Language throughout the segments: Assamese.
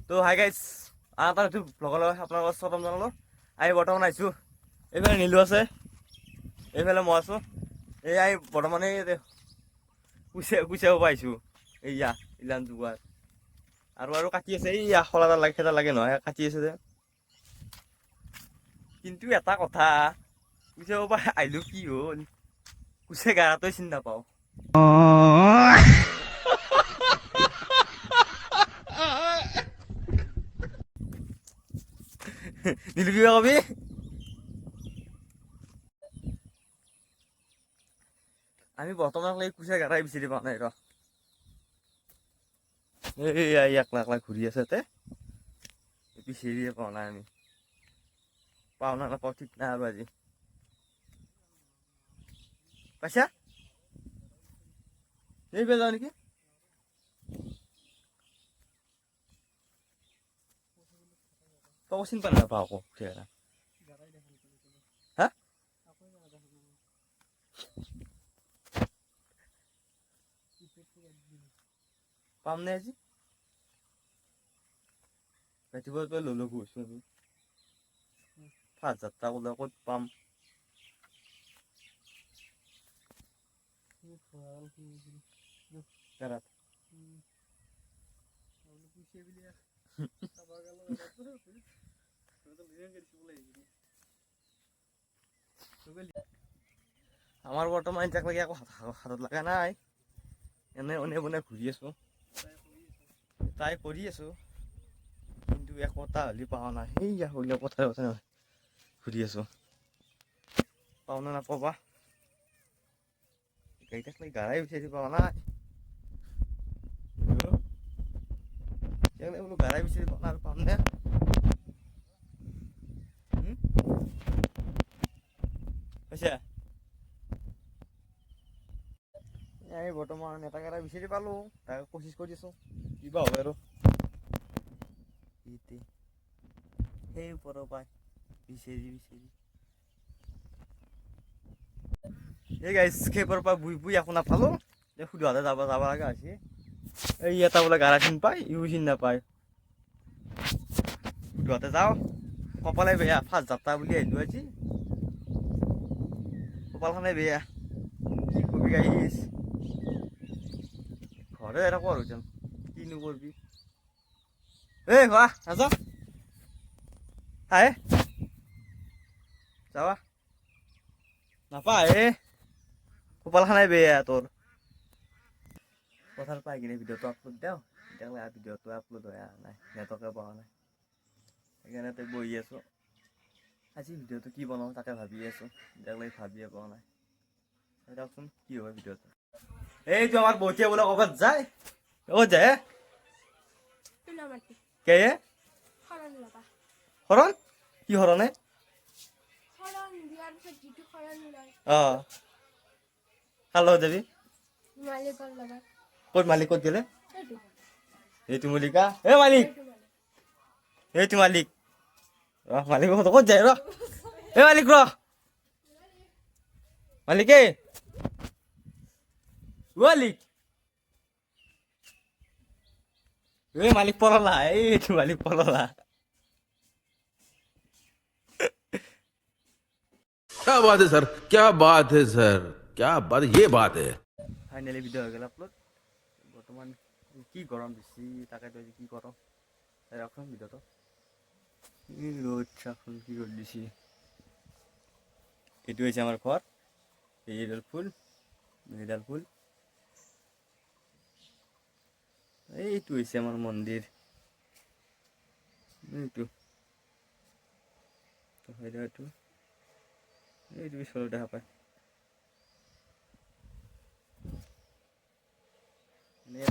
তো হাই গাইজ আন এটা এইটো ব্লগলৈ আপোনালোকৰ স্বাগতম জনালোঁ। আমি বৰ্তমান আহিছোঁ, এইফালে নীলু আছে, এইফালে মই আছোঁ। এই বৰ্তমান কুচিয়া আহিছোঁ। এইয়া ইলান জোগাৰ আৰু কাটি আছে, এই খলাডাল লাগে খেদা লাগে নহয়, কাটি আছে যে। কিন্তু এটা কথা, কুচিয়া পৰা আহিলোঁ কি হ'ল, কুচিয়া গাড়াটোৱে চিনি নাপাওঁ। নীলু কিবা কবি? আমি বৰ্তমান কুচিয়া গাড়াই বিচাৰি পোৱা নাই ৰ। এই একলা ঘূৰি আছে তে বিচাৰিয়ে পোৱা নাই আমি। পাওঁ না নাপাওঁ ঠিক নাই আৰু আজি। পাইছা এইফালে যাওঁ নেকি? তই চিনি পাই নাপাওঁ আকৌ কুচিয়া হা পাম নে আজি? ৰাতিপুৱা ললো গৈছোঁ আমি, 5,000 টকা ক'লে ক'ত পাম? আমাৰ বৰ্তমান এতিয়ালৈকে একো হাতত লগা নাই, এনে বনে ঘূৰি আছোঁ, ট্ৰাই কৰি আছোঁ, কিন্তু একোটা হ'লে পোৱা নাই। সেইয়া হ'লে পথাৰে ঘূৰি আছোঁ, পাওঁ নে নাপাওঁ বা। গাড়ীটাক গাড়াই বিচাৰি পোৱা নাই, বোলো গাড়াই বিচাৰি পোৱা নাই আৰু পাম নে? হৈছে আমি বৰ্তমান এটা গাড়া বিচাৰি পালোঁ, তাকে কোচিছ কৰি আছোঁ, কিবা হয় আৰু। সেই ওপৰৰ পাই বিচাৰি এই গাইজ সেইপৰৰ পৰা বুই একো নাপালোঁ, সুধাতে যাব লগা হৈছে। এই এটা বোলে গাড়া চিনি পায়, ইও চিনি নাপায়। সুধাতে যাওঁ, কপালে বেয়া, 5,000 বুলি আহিলোঁ আজি, কপালখনে বেয়া, কি কবি গাইজ। ঘৰে এনেকুৱা আৰু যেন কিনো কৰবি। এই হোৱা নাযাওঁ আহে যাবা নাপায়, কপালখনে বেয়া তোৰ। পথাৰ পাই কিনে ভিডিঅ'টো আপলোড দিওঁ, তেতিয়াহ'লে ভিডিঅ'টো আপলোড হৈ অহা নাই, নেটৱৰ্কে পোৱা নাই, সেইকাৰণে বহি আছোঁ। আজি ভিডিঅ'টো কি বনাওঁ তাকে ভাবি আছোঁ, এতিয়ালৈকে ভাবিয়ে পোৱা নাই। চাওকচোন কি হয় ভিডিঅ'টো। এইটো আমাৰ বৌতিয়া বোলে ক'ৰবাত যায়, ক'ত যায় কে শৰণ? কি শৰণে? অঁ কাৰ লগত যাবি? ক'ত মালিক ক'ত গ'লে? এইটো মল্লিকা, এ মালিক, এইটো মালিক, মালিক ক'ত যায় ৰ, এ মালিক ৰ, মালিক মালিক, এই মালিক পলালা, এইটো মালিক পলালা। क्या बात है सर, क्या बात है सर, क्या बात, ये बात है। ফাইনেলি ভিডিঅ' হৈ গ'ল আপলোড। বৰ্তমান কি গৰম দিছি, তাকেতো কি গৰম, ৰাখোন ভিডিঅ'টো। ৰ'দ চাচোন কি ৰ'দ দিছি। এইটো হৈছে আমাৰ ঘৰ, এইডাল ফুল, এইডাল ফুল, এইটো হৈছে আমাৰ মন্দিৰ, এইটো এইটো পিছফালে দেখা পায়।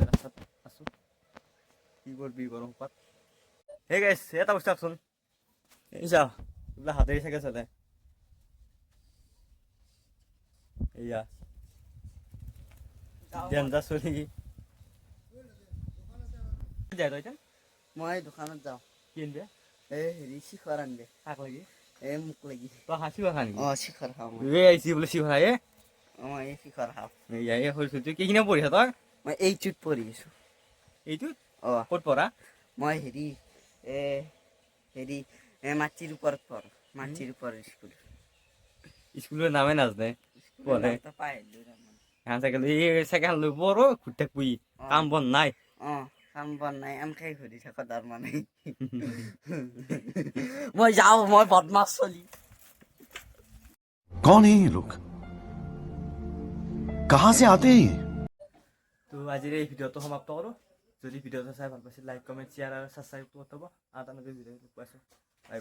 ৰাস্তাত আছোঁ, কি কৰবি গৰম পাত। সেই গাইছ এটা বস্তু চাচোন, এই চাওঁ এইবিলাক হাতেৰে চাইকেল চলাই, এইয়া ডেঞ্জাৰ চলি যায় তই এতিয়া। মই দোকানত যাওঁ, কি আনবি? হেৰি শিখৰ আনবে। কাক লাগি? মোক লাগি। তই চিখৰ খা নেকি? শিখৰ খাওঁ মই। এই আহিছি বোলে চিখৰ খাই। মই শিখৰ খাওঁ। এই সৰস্বতী তই কেইখিনিও পঢ়িছা তই? মই এইটোত পঢ়ি আছোঁ। এইটোত অঁ ক'ত পঢ়া? মই হেৰি হেৰি মাটিৰ ওপৰত পঢ় মাটিৰ ওপৰত স্কুল স্কুলের নামে নাজনে পঢ়ে পাইলো এখন চাইকেল এই চাইকেল লৈ বড় ঘুরতে থাকবি কাম বন নাই কাম বন নাই আম খাই ঘূৰি থাকো তাৰ মানে মই যাওঁ মই বদমাছ চলি कौन है ये लोग कहां से आते हैं ये? তো আজিৰ এই ভিডিঅ'টো সমাপ্ত কৰোঁ যদি ভিডিঅ'টো চাই ভাল পাইছে লাইক কমেণ্ট শ্বেয়াৰ আৰু ছাবস্ক্ৰাইব কৰিব আৰু এটা নতুন ভিডিঅ' পাইছোঁ